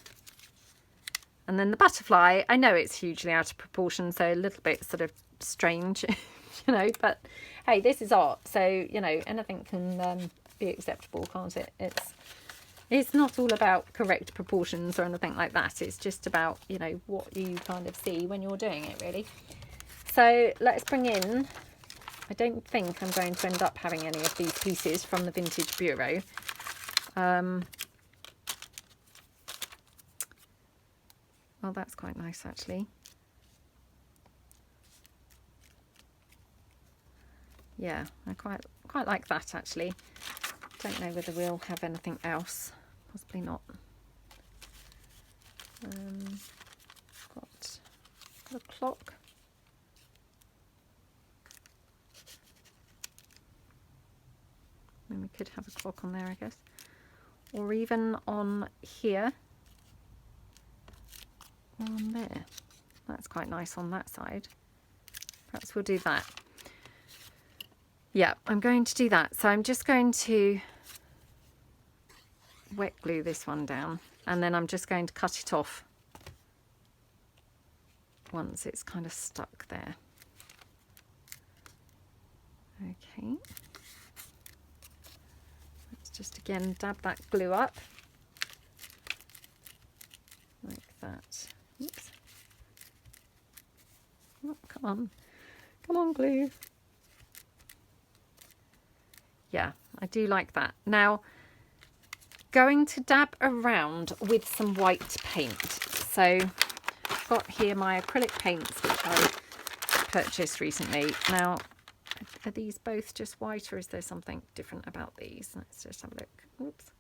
And then the butterfly, I know it's hugely out of proportion, so a little bit sort of strange, you know, but hey, this is art, so, you know, anything can be acceptable, can't it? It's not all about correct proportions or anything like that. It's just about, you know, what you kind of see when you're doing it, really. So let's bring in, I don't think I'm going to end up having any of these pieces from the Vintage Bureau. Well, that's quite nice, actually. Yeah, I quite like that, actually. Don't know whether we'll have anything else. Possibly not. Got a clock. And we could have a clock on there, I guess. Or even on here. On there. That's quite nice on that side. Perhaps we'll do that. Yeah, I'm going to do that. So I'm just going to wet glue this one down, and then I'm just going to cut it off once it's kind of stuck there. Okay. Let's just again dab that glue up like that. Oops. Oh, come on glue. Yeah, I do like that. Now, going to dab around with some white paint. So I've got here my acrylic paints, which I purchased recently. Now, are these both just white, or is there something different about these? Let's just have a look. Oops.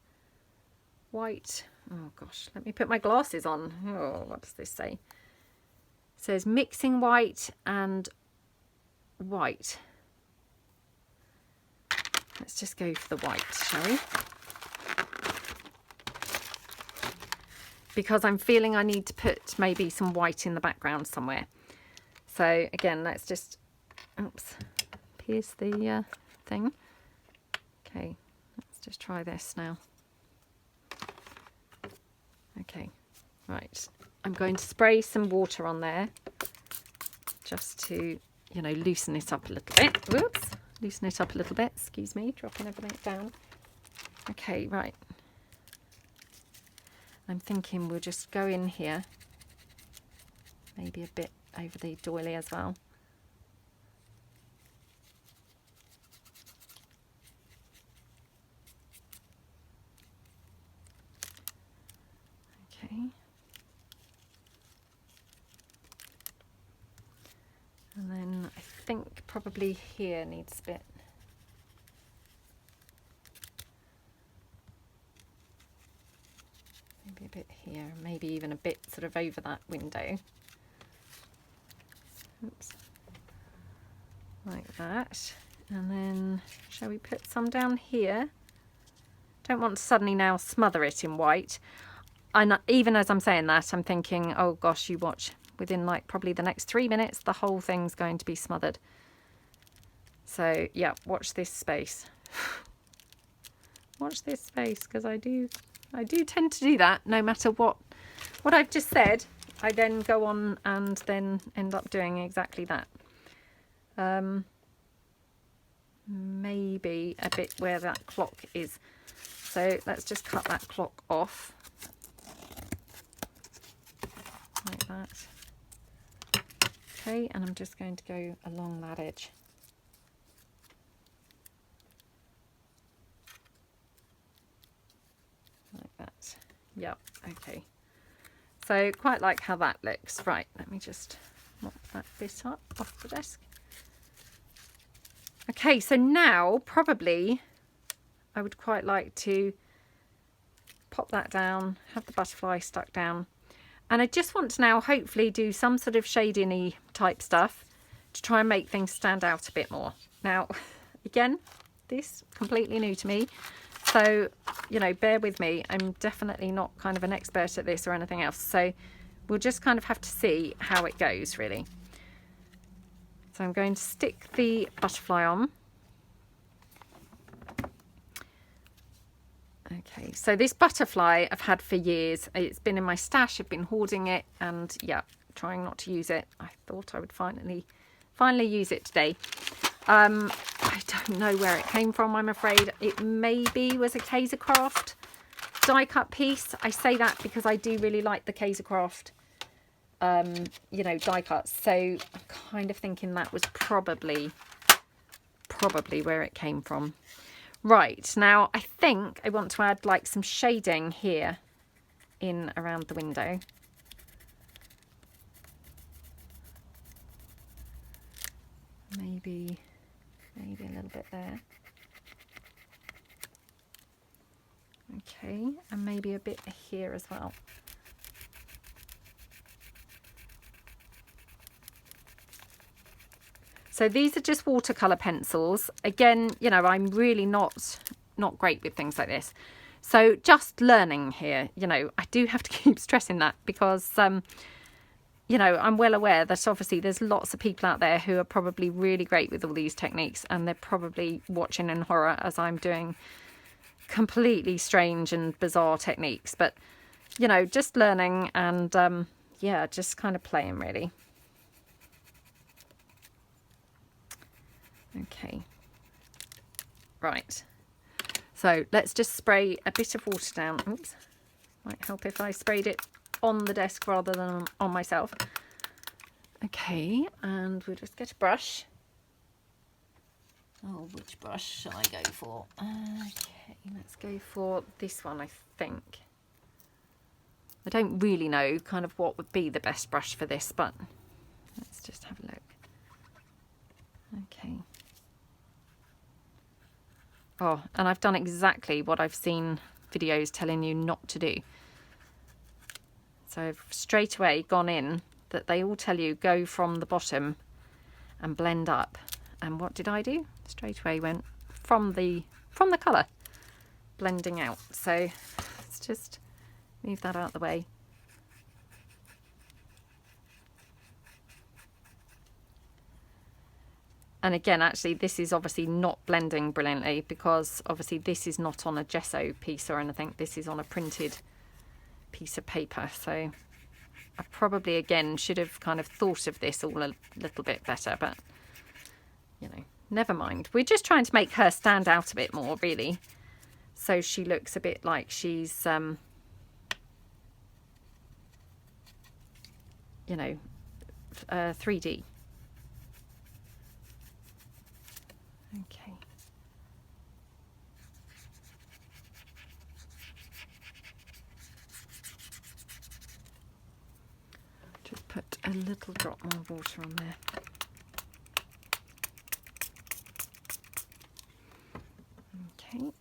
White. Oh gosh, let me put my glasses on. Oh, what does this say? It says mixing white and white. Let's just go for the white, shall we? Because I'm feeling I need to put maybe some white in the background somewhere. So again, let's just, oops, pierce the thing. Okay, let's just try this now. Okay, right. I'm going to spray some water on there just to, you know, loosen it up a little bit. Whoops, loosen it up a little bit. Excuse me, dropping everything down. Okay, right. I'm thinking we'll just go in here, maybe a bit over the doily as well. Okay. And then I think probably here needs a bit. Maybe a bit here, maybe even a bit sort of over that window. Oops. Like that. And then shall we put some down here? Don't want to suddenly now smother it in white. And even as I'm saying that, I'm thinking, oh gosh, you watch, within like probably the next 3 minutes, the whole thing's going to be smothered. So yeah, watch this space. Watch this space, because I do tend to do that. No matter what I've just said, I then go on and then end up doing exactly that. Maybe a bit where that clock is. So let's just cut that clock off. Like that. Okay, and I'm just going to go along that edge. Like that. Yep, okay. So quite like how that looks. Right, let me just mop that bit up off the desk. Okay, so now probably I would quite like to pop that down, have the butterfly stuck down, And I just want to now hopefully do some sort of shading-y type stuff to try and make things stand out a bit more. Now, again, this completely new to me. So, you know, bear with me. I'm definitely not kind of an expert at this or anything else. So we'll just kind of have to see how it goes, really. So I'm going to stick the butterfly on. Okay, so this butterfly I've had for years. It's been in my stash. I've been hoarding it, and yeah, trying not to use it. I thought I would finally use it today. I don't know where it came from, I'm afraid. It maybe was a Kaisercraft die cut piece. I say that because I do really like the Kaisercraft, you know, die cuts. So I'm kind of thinking that was probably where it came from. Right, now I think I want to add like some shading here in around the window. Maybe a little bit there. Okay, and maybe a bit here as well. So these are just watercolor pencils. Again, you know, I'm really not great with things like this. So just learning here, you know, I do have to keep stressing that because, you know, I'm well aware that obviously there's lots of people out there who are probably really great with all these techniques, and they're probably watching in horror as I'm doing completely strange and bizarre techniques. But, you know, just learning and, yeah, just kind of playing really. Okay, right, so let's just spray a bit of water down. Oops, might help if I sprayed it on the desk rather than on myself. Okay, and we'll just get a brush. Oh, which brush shall I go for? Okay, let's go for this one, I think. I don't really know kind of what would be the best brush for this, but let's just have a look. Okay. Oh, and I've done exactly what I've seen videos telling you not to do. So I've straight away gone in that they all tell you go from the bottom and blend up. And what did I do? Straight away went from the colour, blending out. So let's just move that out of the way. And again, actually, this is obviously not blending brilliantly because obviously this is not on a gesso piece or anything. This is on a printed piece of paper. So I probably, again, should have kind of thought of this all a little bit better. But, you know, never mind. We're just trying to make her stand out a bit more, really. So she looks a bit like she's, you know, 3D. Okay. Just put a little drop more water on there. Okay.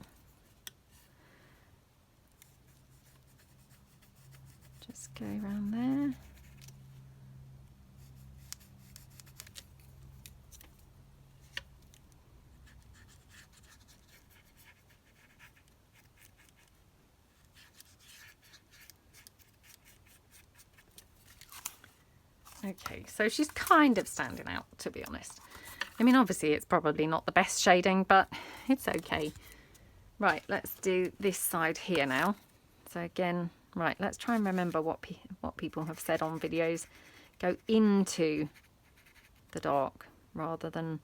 Just go around there. Okay, so she's kind of standing out, to be honest. I mean, obviously it's probably not the best shading, but it's okay. Right, let's do this side here now. So again, right, let's try and remember what people have said on videos. Go into the dark rather than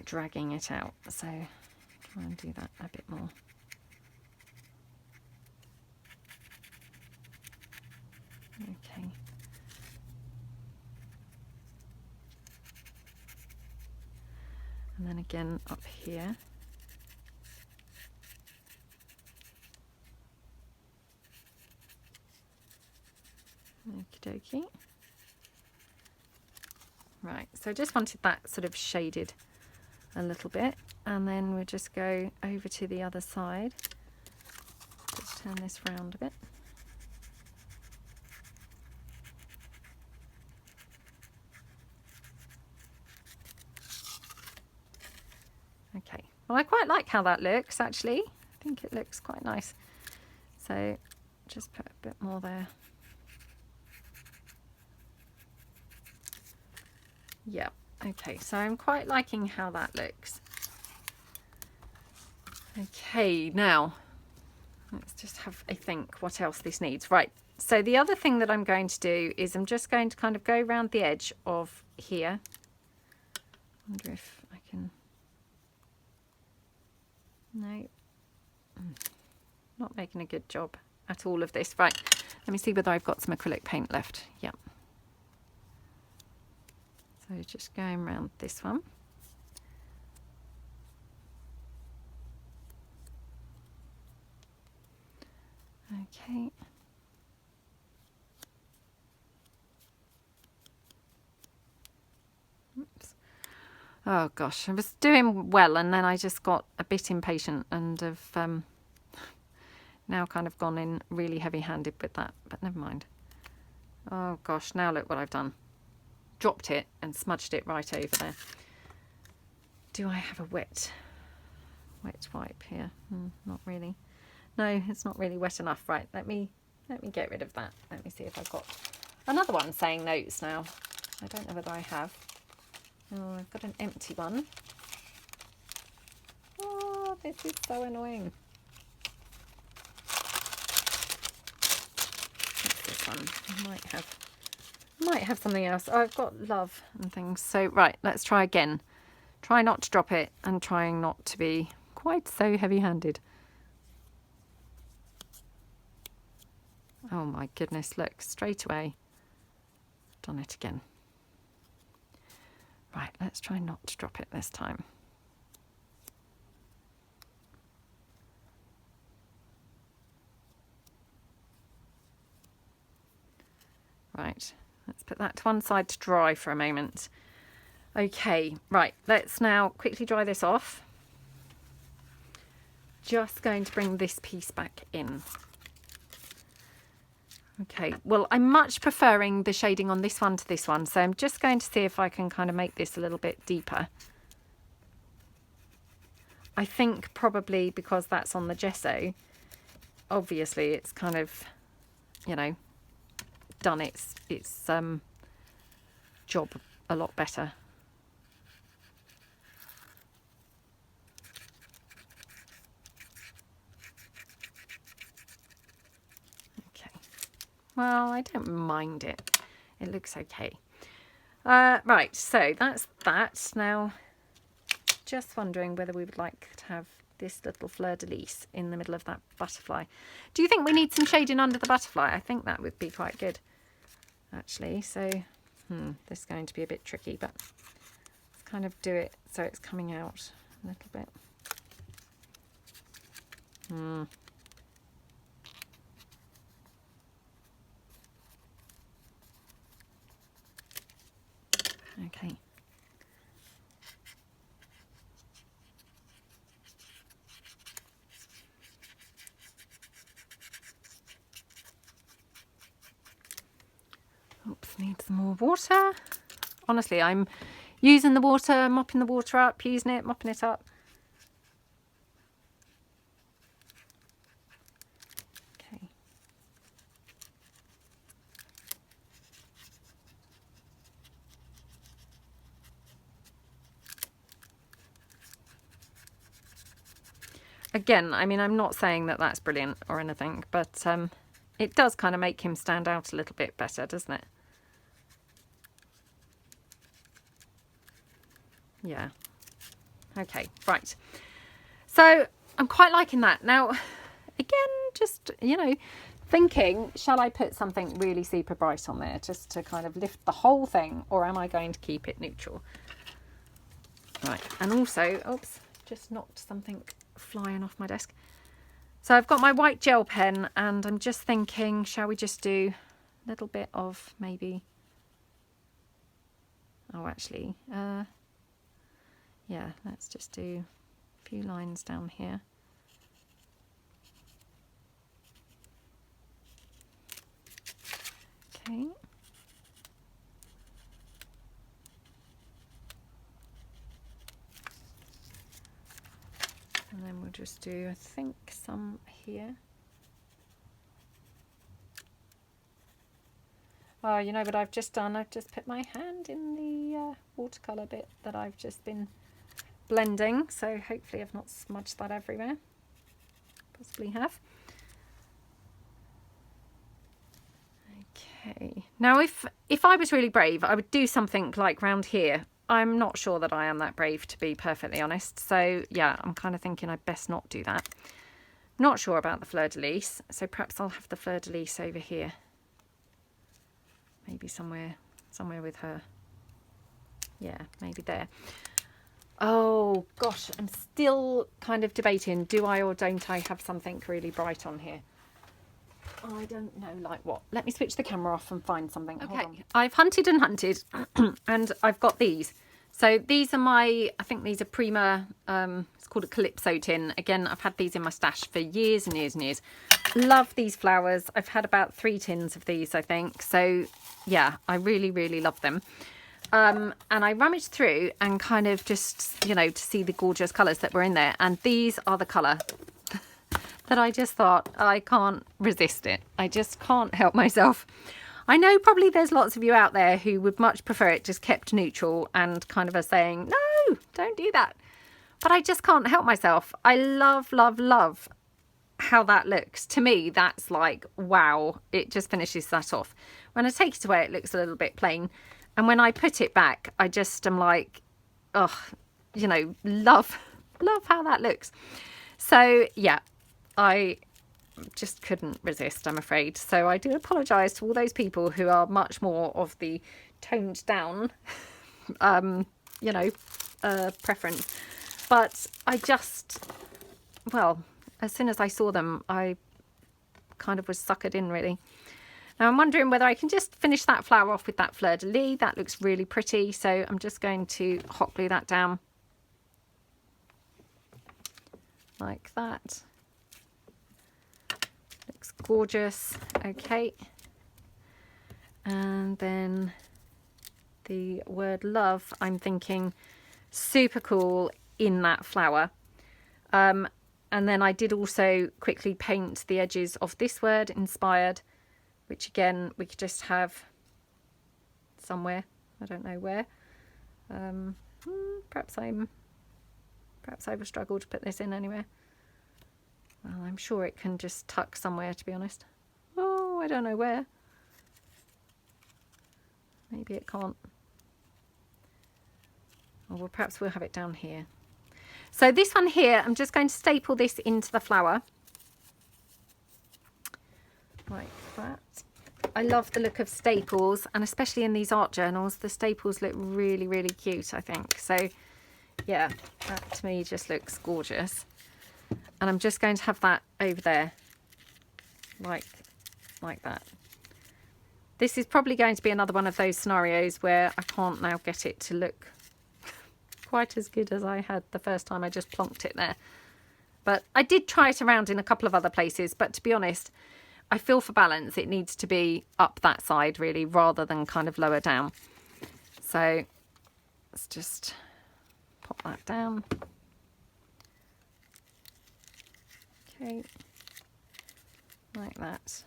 dragging it out. So try and do that a bit more. Okay. And then again up here. Okie dokie. Right, so I just wanted that sort of shaded a little bit, and then we'll just go over to the other side. Just turn this round a bit. Okay, well, I quite like how that looks, actually. I think it looks quite nice. So just put a bit more there. Yeah, okay, so I'm quite liking how that looks. Okay, now let's just have a think what else this needs. Right, so the other thing that I'm going to do is I'm just going to kind of go around the edge of here. I wonder if I can... No, not making a good job at all of this. Right, let me see whether I've got some acrylic paint left. Yeah. So just going around this one. Okay. Oops. Oh gosh, I was doing well and then I just got a bit impatient and have now kind of gone in really heavy-handed with that, but never mind. Oh gosh, now look what I've done. Dropped it and smudged it right over there. Do I have a wet wipe here? Not really. No, it's not really wet enough. Right, let me get rid of that. Let me see if I've got another one saying notes now. I don't know whether I have. Oh, I've got an empty one. Oh, this is so annoying. What's this one? I might have something else. Oh, I've got love and things. So right, let's try again. Try not to drop it and trying not to be quite so heavy-handed. Oh my goodness, look, straight away. Done it again. Right, let's try not to drop it this time. Right, let's put that to one side to dry for a moment. Okay, right, let's now quickly dry this off. Just going to bring this piece back in. Okay, well, I'm much preferring the shading on this one to this one, so I'm just going to see if I can kind of make this a little bit deeper. I think probably because that's on the gesso, obviously it's kind of, you know, done its job a lot better. Well, I don't mind it. It looks okay. Right, so that's that. Now, just wondering whether we would like to have this little Fleur De Lis in the middle of that butterfly. Do you think we need some shading under the butterfly? I think that would be quite good, actually. So, this is going to be a bit tricky, but let's kind of do it so it's coming out a little bit. Okay. Oops, need some more water. Honestly, I'm using the water, mopping the water up, using it, mopping it up. Okay. Again, I mean, I'm not saying that that's brilliant or anything, but it does kind of make him stand out a little bit better, doesn't it? Yeah. Okay, right. So I'm quite liking that. Now, again, just, you know, thinking, shall I put something really super bright on there just to kind of lift the whole thing, or am I going to keep it neutral? Right, and also, oops, just knocked something flying off my desk. So I've got my white gel pen and I'm just thinking, shall we just do a little bit of maybe, oh actually, yeah, let's just do a few lines down here. Okay. And then we'll just do, I think, some here. Oh, you know what I've just done? I've just put my hand in the watercolour bit that I've just been blending. So hopefully I've not smudged that everywhere. Possibly have. Okay. Now, if I was really brave, I would do something like round here. I'm not sure that I am that brave, to be perfectly honest. So yeah, I'm kind of thinking I'd best not do that. Not sure about the Fleur De Lis, so perhaps I'll have the Fleur De Lis over here. Maybe somewhere with her. Yeah, maybe there. Oh gosh, I'm still kind of debating, do I or don't I have something really bright on here? I don't know, like what. Let me switch the camera off and find something. Okay, I've hunted and hunted and I've got these. So these are my, I think these are Prima, it's called a Calypso tin. Again, I've had these in my stash for years and years and years. Love these flowers. I've had about 3 tins of these, I think. So yeah, I really, really love them. And I rummaged through and kind of just, you know, to see the gorgeous colours that were in there. And these are the colour that I just thought, I can't resist it. I just can't help myself. I know probably there's lots of you out there who would much prefer it just kept neutral and kind of are saying, no, don't do that. But I just can't help myself. I love, love, love how that looks. To me, that's like, wow, it just finishes that off. When I take it away, it looks a little bit plain. And when I put it back, I just am like, oh, you know, love how that looks. So yeah, I just couldn't resist, I'm afraid. So I do apologise to all those people who are much more of the toned down, you know, preference. But I just, well, as soon as I saw them, I kind of was suckered in, really. Now I'm wondering whether I can just finish that flower off with that Fleur De Lis. That looks really pretty. So I'm just going to hot glue that down like that. Looks gorgeous. Okay. And then the word love, I'm thinking super cool in that flower. And then I did also quickly paint the edges of this word, inspired, which again, we could just have somewhere. I don't know where. Perhaps I will struggle to put this in anywhere. Well, I'm sure it can just tuck somewhere, to be honest. Oh, I don't know where. Maybe it can't. Oh, well, perhaps we'll have it down here. So this one here, I'm just going to staple this into the flower. Like that. I love the look of staples, and especially in these art journals, the staples look really, really cute, I think. So yeah, that to me just looks gorgeous. And I'm just going to have that over there, like that. This is probably going to be another one of those scenarios where I can't now get it to look quite as good as I had the first time I just plonked it there. But I did try it around in a couple of other places, but to be honest, I feel for balance it needs to be up that side really, rather than kind of lower down. So let's just pop that down. Okay, like that.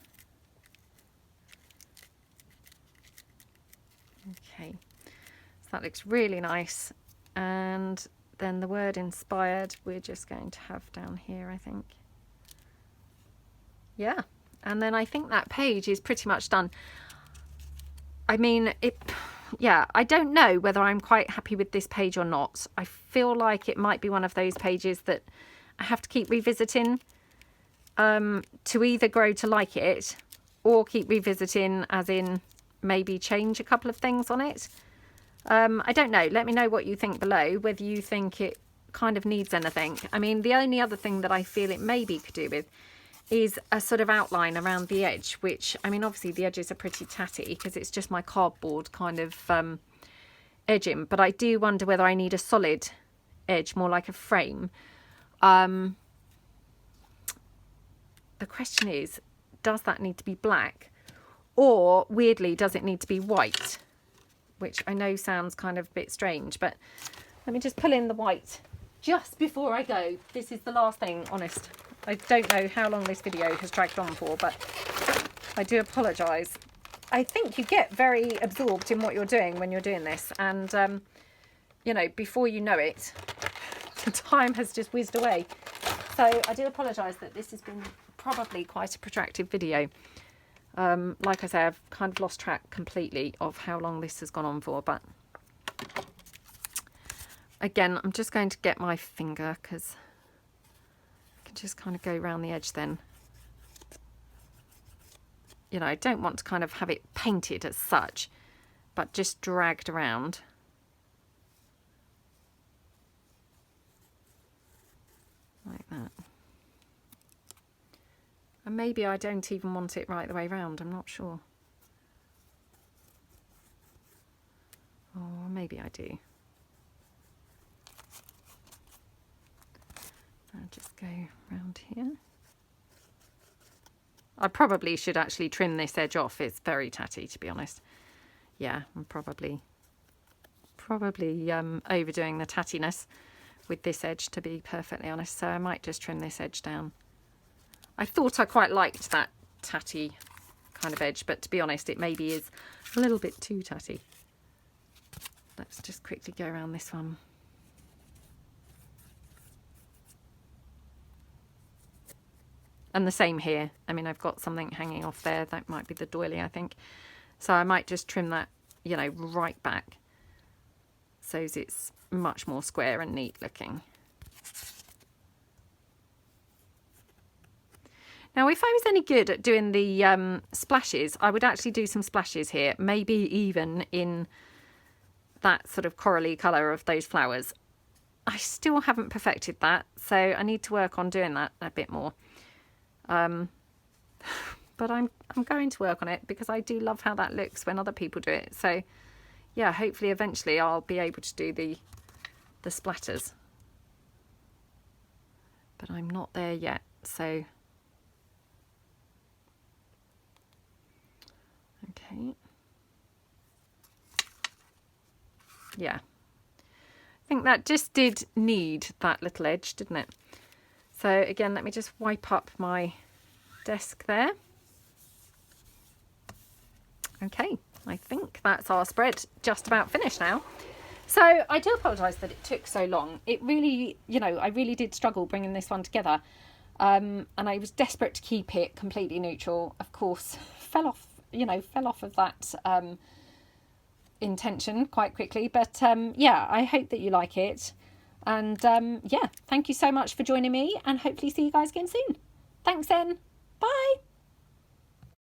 Okay, so that looks really nice. And then the word inspired, we're just going to have down here, I think. Yeah, and then I think that page is pretty much done. I mean, yeah, I don't know whether I'm quite happy with this page or not. I feel like it might be one of those pages that I have to keep revisiting to either grow to like it or keep revisiting, as in maybe change a couple of things on it. I don't know. Let me know what you think below, whether you think it kind of needs anything. I mean, the only other thing that I feel it maybe could do with is a sort of outline around the edge, which, I mean, obviously the edges are pretty tatty because it's just my cardboard kind of edging, but I do wonder whether I need a solid edge, more like a frame. The question is, does that need to be black, or weirdly, does it need to be white? Which I know sounds kind of a bit strange, but let me just pull in the white just before I go, this is the last thing, honest. I don't know how long this video has dragged on for, but I do apologise. I think you get very absorbed in what you're doing when you're doing this, and you know, before you know it, the time has just whizzed away. So I do apologise that this has been probably quite a protracted video. Like I say, I've kind of lost track completely of how long this has gone on for, but again, I'm just going to get my finger because I can just kind of go around the edge then. You know, I don't want to kind of have it painted as such, but just dragged around. Like that. And maybe I don't even want it right the way round, I'm not sure. Or maybe I do. I'll just go round here. I probably should actually trim this edge off. It's very tatty, to be honest. Yeah, I'm probably overdoing the tattiness with this edge, to be perfectly honest. So I might just trim this edge down. I thought I quite liked that tatty kind of edge, but to be honest, it maybe is a little bit too tatty. Let's just quickly go around this one. And the same here. I mean, I've got something hanging off there. That might be the doily, I think. So I might just trim that, you know, right back, so it's much more square and neat looking. Now, if I was any good at doing the splashes, I would actually do some splashes here, maybe even in that sort of corally colour of those flowers. I still haven't perfected that, so I need to work on doing that a bit more. But I'm going to work on it because I do love how that looks when other people do it. So yeah, hopefully eventually I'll be able to do the splatters, but I'm not there yet. So okay, yeah, I think that just did need that little edge, didn't it? So again, let me just wipe up my desk there. Okay, I think that's our spread just about finished now. So I do apologise that it took so long. It really, you know, I really did struggle bringing this one together. And I was desperate to keep it completely neutral. Of course, fell off of that intention quite quickly. But yeah, I hope that you like it. And yeah, thank you so much for joining me, and hopefully see you guys again soon. Thanks then.